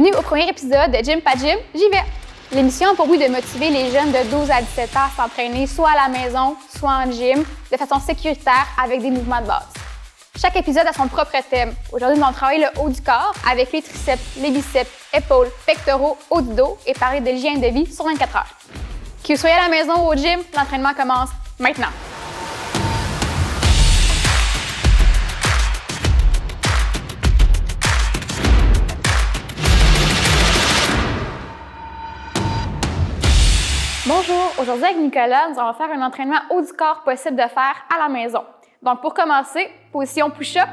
Bienvenue au premier épisode de Gym Pas Gym, j'y vais! L'émission a pour but de motiver les jeunes de 12 à 17 ans à s'entraîner soit à la maison, soit en gym, de façon sécuritaire avec des mouvements de base. Chaque épisode a son propre thème. Aujourd'hui, nous allons travailler le haut du corps avec les triceps, les biceps, épaules, pectoraux, haut du dos et parler de l'hygiène de vie sur 24 heures. Que vous soyez à la maison ou au gym, l'entraînement commence maintenant. Bonjour, aujourd'hui avec Nicolas, nous allons faire un entraînement haut du corps possible de faire à la maison. Donc pour commencer, position push-up,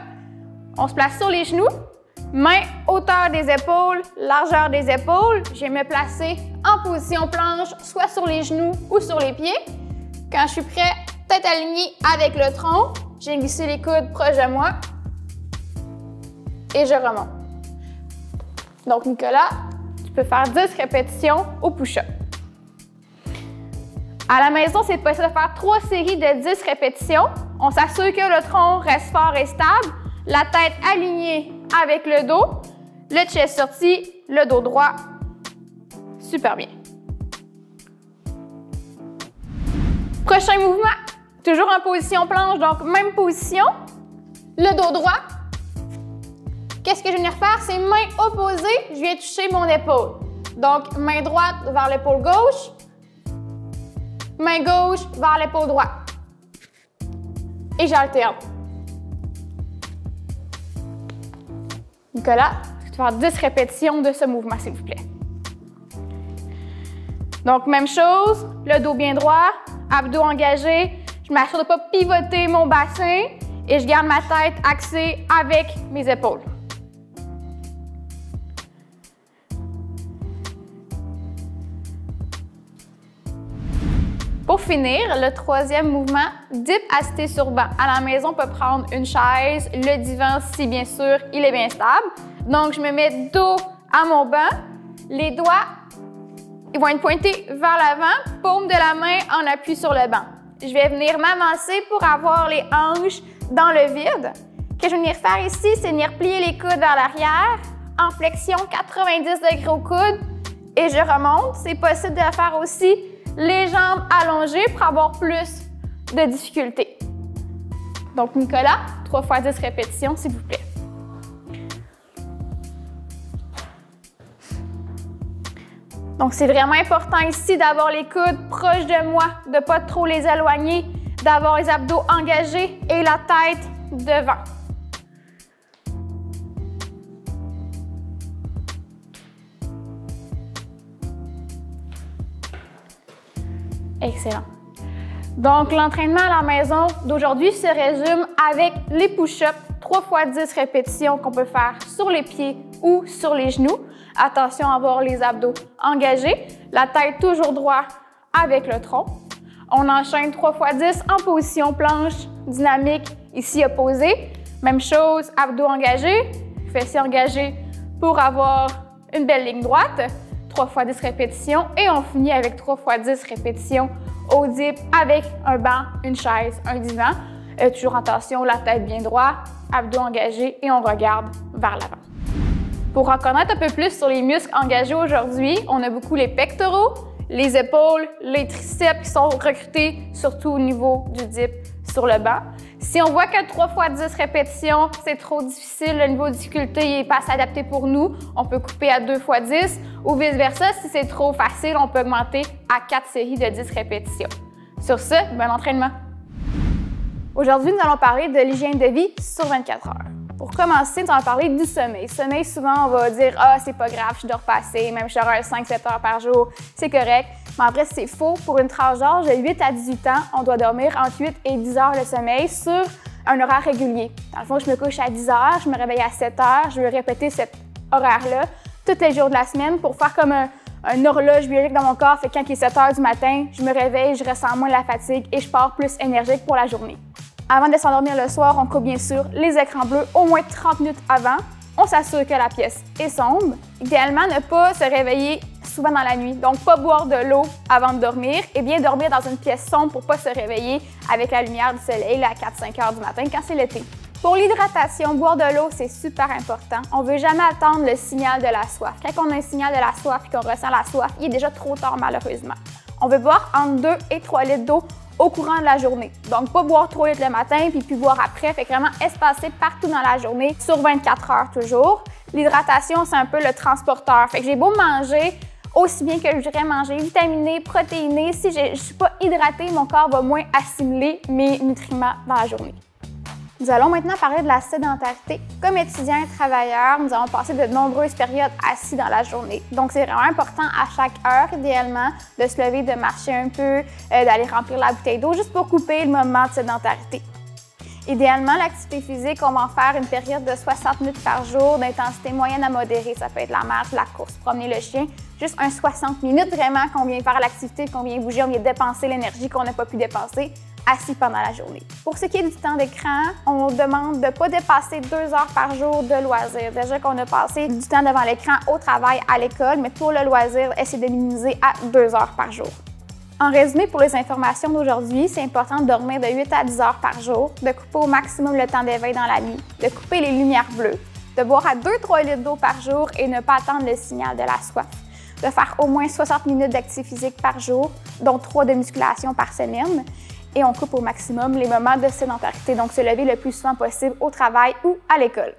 on se place sur les genoux, main hauteur des épaules, largeur des épaules. Je vais me placer en position planche, soit sur les genoux ou sur les pieds. Quand je suis prêt, tête alignée avec le tronc, j'ai glissé les coudes proches de moi et je remonte. Donc Nicolas, tu peux faire 10 répétitions au push-up. À la maison, c'est possible de faire 3 séries de 10 répétitions. On s'assure que le tronc reste fort et stable, la tête alignée avec le dos, le chest sorti, le dos droit. Super bien. Prochain mouvement, toujours en position planche, donc même position. Le dos droit. Qu'est-ce que je vais venir faire? C'est main opposée, je viens toucher mon épaule. Donc, main droite vers l'épaule gauche. Main gauche vers l'épaule droite. Et j'alterne. Nicolas, tu vas faire 10 répétitions de ce mouvement, s'il vous plaît. Donc, même chose, le dos bien droit, abdos engagés. Je m'assure de ne pas pivoter mon bassin et je garde ma tête axée avec mes épaules. Pour finir, le troisième mouvement, dip assisté sur banc. À la maison, on peut prendre une chaise, le divan si bien sûr il est bien stable. Donc, je me mets dos à mon banc. Les doigts ils vont être pointés vers l'avant, paume de la main en appui sur le banc. Je vais venir m'avancer pour avoir les hanches dans le vide. Ce que je vais venir faire ici, c'est venir plier les coudes vers l'arrière, en flexion 90 degrés au coude et je remonte. C'est possible de faire aussi les jambes allongées pour avoir plus de difficulté. Donc, Nicolas, 3 fois 10 répétitions, s'il vous plaît. Donc, c'est vraiment important ici d'avoir les coudes proches de moi, de ne pas trop les éloigner, d'avoir les abdos engagés et la tête devant. Excellent. Donc, l'entraînement à la maison d'aujourd'hui se résume avec les push-ups, 3 fois 10 répétitions qu'on peut faire sur les pieds ou sur les genoux. Attention à avoir les abdos engagés, la tête toujours droite avec le tronc. On enchaîne 3 fois 10 en position planche, dynamique, ici opposée. Même chose, abdos engagés, fessiers engagés pour avoir une belle ligne droite. 3 fois 10 répétitions et on finit avec 3 fois 10 répétitions au dip avec un banc, une chaise, un divan. Toujours attention, la tête bien droite, abdos engagés et on regarde vers l'avant. Pour en connaître un peu plus sur les muscles engagés aujourd'hui, on a beaucoup les pectoraux, les épaules, les triceps qui sont recrutés surtout au niveau du dip sur le banc. Si on voit que 3 fois 10 répétitions, c'est trop difficile, le niveau de difficulté n'est pas assez adapté pour nous, on peut couper à 2 fois 10 ou vice-versa. Si c'est trop facile, on peut augmenter à 4 séries de 10 répétitions. Sur ce, bon entraînement! Aujourd'hui, nous allons parler de l'hygiène de vie sur 24 heures. Pour commencer, nous allons parler du sommeil. Sommeil, souvent, on va dire « Ah, c'est pas grave, je dors pas assez, même je dors 5-7 heures par jour, c'est correct. » Mais en vrai, c'est faux. Pour une tranche d'âge de 8 à 18 ans, on doit dormir entre 8 et 10 heures de sommeil sur un horaire régulier. Dans le fond, je me couche à 10 heures, je me réveille à 7 heures, je vais répéter cet horaire-là tous les jours de la semaine pour faire comme un horloge biologique dans mon corps. Fait que quand il est 7 heures du matin, je me réveille, je ressens moins la fatigue et je pars plus énergique pour la journée. Avant de s'endormir le soir, on coupe bien sûr les écrans bleus au moins 30 minutes avant. On s'assure que la pièce est sombre. Idéalement, ne pas se réveiller souvent dans la nuit, donc pas boire de l'eau avant de dormir et bien dormir dans une pièce sombre pour ne pas se réveiller avec la lumière du soleil à 4-5 heures du matin quand c'est l'été. Pour l'hydratation, boire de l'eau, c'est super important. On ne veut jamais attendre le signal de la soif. Quand on a un signal de la soif et qu'on ressent la soif, il est déjà trop tard malheureusement. On veut boire entre 2 et 3 litres d'eau au courant de la journée. Donc, pas boire 3 litres le matin puis boire après. Fait que vraiment espacer partout dans la journée, sur 24 heures toujours. L'hydratation, c'est un peu le transporteur. Fait que j'ai beau manger aussi bien que je voudrais manger, vitaminé, protéiné. Si je ne suis pas hydratée, mon corps va moins assimiler mes nutriments dans la journée. Nous allons maintenant parler de la sédentarité. Comme étudiants et travailleurs, nous avons passé de nombreuses périodes assis dans la journée. Donc, c'est vraiment important à chaque heure, idéalement, de se lever, de marcher un peu, d'aller remplir la bouteille d'eau, juste pour couper le moment de sédentarité. Idéalement, l'activité physique, on va en faire une période de 60 minutes par jour d'intensité moyenne à modérée. Ça peut être la marche, la course, promener le chien. Juste un 60 minutes vraiment qu'on vient faire l'activité, qu'on vient bouger, on vient dépenser l'énergie qu'on n'a pas pu dépenser assis pendant la journée. Pour ce qui est du temps d'écran, on demande de ne pas dépasser 2 heures par jour de loisirs. Déjà qu'on a passé du temps devant l'écran au travail, à l'école, mais pour le loisir, essayez de minimiser à 2 heures par jour. En résumé, pour les informations d'aujourd'hui, c'est important de dormir de 8 à 10 heures par jour, de couper au maximum le temps d'éveil dans la nuit, de couper les lumières bleues, de boire à 2-3 litres d'eau par jour et ne pas attendre le signal de la soif, de faire au moins 60 minutes d'activité physique par jour, dont 3 de musculation par semaine, et on coupe au maximum les moments de sédentarité, donc se lever le plus souvent possible au travail ou à l'école.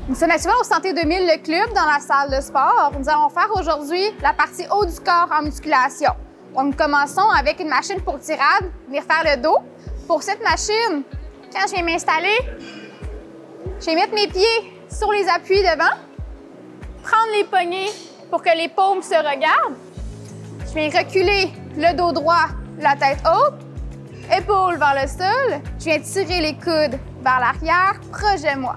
Nous sommes actuellement au Santé 2000, le club, dans la salle de sport. Nous allons faire aujourd'hui la partie haut du corps en musculation. Donc, nous commençons avec une machine pour tirade, venir faire le dos. Pour cette machine, quand je viens m'installer, je vais mettre mes pieds sur les appuis devant, prendre les poignets pour que les paumes se regardent. Je viens reculer le dos droit, la tête haute, épaules vers le sol. Je viens tirer les coudes vers l'arrière, proche de moi.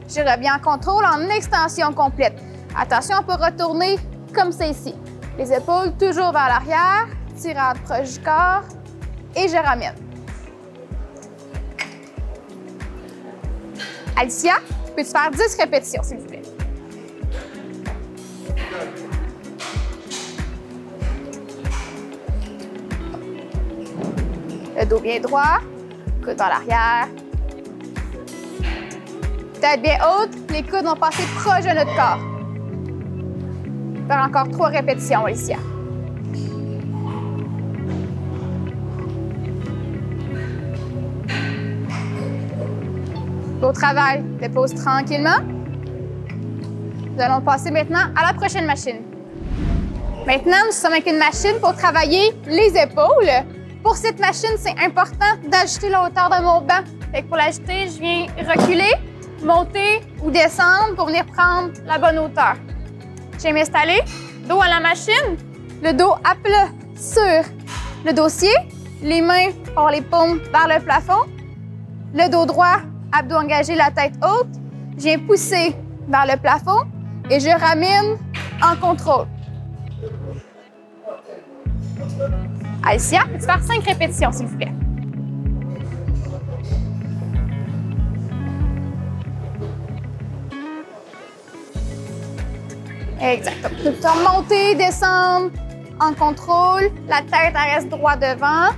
Je reviens en contrôle en extension complète. Attention, on peut retourner comme c'est ici. Les épaules toujours vers l'arrière, tirade proche du corps et je ramène. Alicia, peux-tu faire 10 répétitions, s'il vous plaît? Le dos bien droit, coude vers l'arrière. Tête bien haute, les coudes vont passer proche de notre corps. Faire encore 3 répétitions, Alicia. Au travail, dépose tranquillement. Nous allons passer maintenant à la prochaine machine. Maintenant, nous sommes avec une machine pour travailler les épaules. Pour cette machine, c'est important d'ajuster la hauteur de mon banc. Fait que pour l'ajuster, je viens reculer, monter ou descendre pour venir prendre la bonne hauteur. Je vais m'installer, dos à la machine, le dos à plat sur le dossier, les mains par les paumes vers le plafond, le dos droit, abdos engagés, la tête haute. Je viens pousser vers le plafond et je ramène en contrôle. Alicia, peux-tu faire 5 répétitions, s'il vous plaît? Exactement. Tu peux remonter, descendre en contrôle. La tête, elle reste droit devant.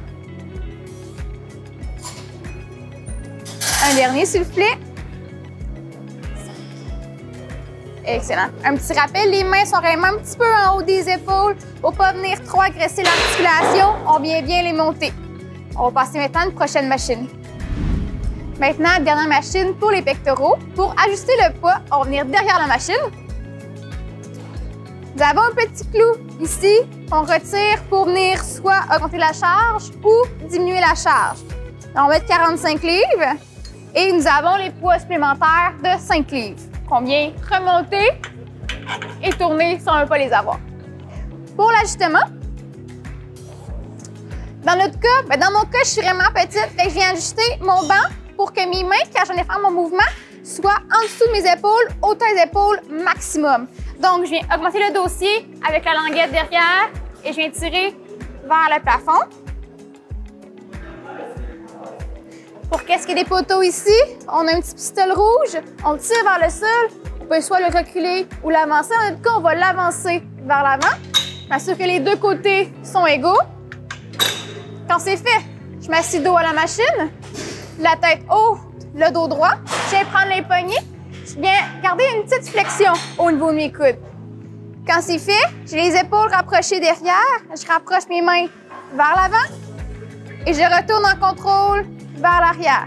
Un dernier, s'il vous plaît. Excellent. Un petit rappel, les mains sont vraiment un petit peu en haut des épaules pour ne pas venir trop agresser l'articulation. On vient bien les monter. On va passer maintenant à une prochaine machine. Maintenant, dernière machine pour les pectoraux. Pour ajuster le poids, on va venir derrière la machine. Nous avons un petit clou ici qu'on retire pour venir soit augmenter la charge ou diminuer la charge. On va mettre 45 livres et nous avons les poids supplémentaires de 5 livres qu'on vient remonter et tourner si on ne veut pas les avoir. Pour l'ajustement, dans mon cas, je suis vraiment petite, donc je viens ajuster mon banc pour que mes mains, quand je viens faire mon mouvement, soient en dessous de mes épaules, hauteur des épaules maximum. Donc, je viens augmenter le dossier avec la languette derrière et je viens tirer vers le plafond. Pour qu'est-ce qu'il y ait des poteaux ici, on a un petit pistolet rouge, on tire vers le sol, on peut soit le reculer ou l'avancer. En tout cas, on va l'avancer vers l'avant. M'assure que les deux côtés sont égaux. Quand c'est fait, je m'assis dos à la machine, la tête haute le dos droit. Je viens prendre les poignets. Je viens garder une petite flexion au niveau de mes coudes. Quand c'est fait, j'ai les épaules rapprochées derrière. Je rapproche mes mains vers l'avant et je retourne en contrôle vers l'arrière.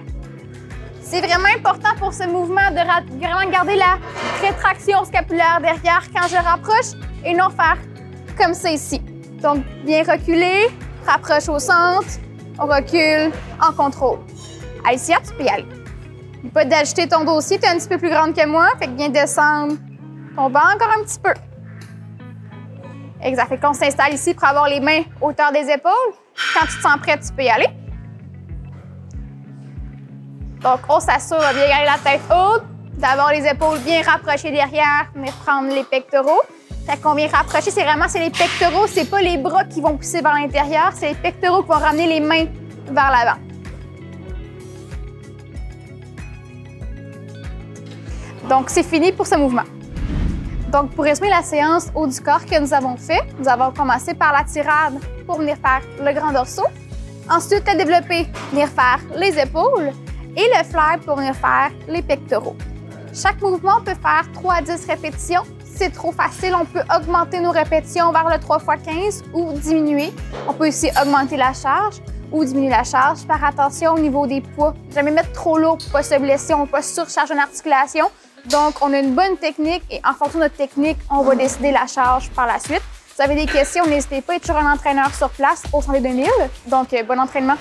C'est vraiment important pour ce mouvement de vraiment garder la rétraction scapulaire derrière quand je rapproche et non faire comme ça ici. Donc, bien reculer, rapproche au centre, on recule en contrôle. Alicia, tu peux y aller. N'oublie pas d'ajuster ton dos aussi, tu es un petit peu plus grande que moi, fait que viens descendre ton banc encore un petit peu. Exact. Fait qu'on s'installe ici pour avoir les mains hauteur des épaules. Quand tu te sens prête, tu peux y aller. Donc, on s'assure de bien garder la tête haute, d'avoir les épaules bien rapprochées derrière, venir prendre les pectoraux. Fait qu'on vient rapprocher, c'est les pectoraux, c'est pas les bras qui vont pousser vers l'intérieur, c'est les pectoraux qui vont ramener les mains vers l'avant. Donc, c'est fini pour ce mouvement. Donc, pour résumer la séance haut du corps que nous avons fait, nous avons commencé par la tirade pour venir faire le grand dorsaux. Ensuite, le développé, venir faire les épaules. Et le fly pour venir faire les pectoraux. Chaque mouvement, on peut faire 3 à 10 répétitions. Si c'est trop facile, on peut augmenter nos répétitions vers le 3 x 15 ou diminuer. On peut aussi augmenter la charge ou diminuer la charge. Faire attention au niveau des poids. Jamais mettre trop lourd pour ne pas se blesser, on ne pas surcharger une articulation. Donc, on a une bonne technique et en fonction de notre technique, on va décider la charge par la suite. Si vous avez des questions, n'hésitez pas, il y a toujours un entraîneur sur place au Centre 2000. Donc, bon entraînement.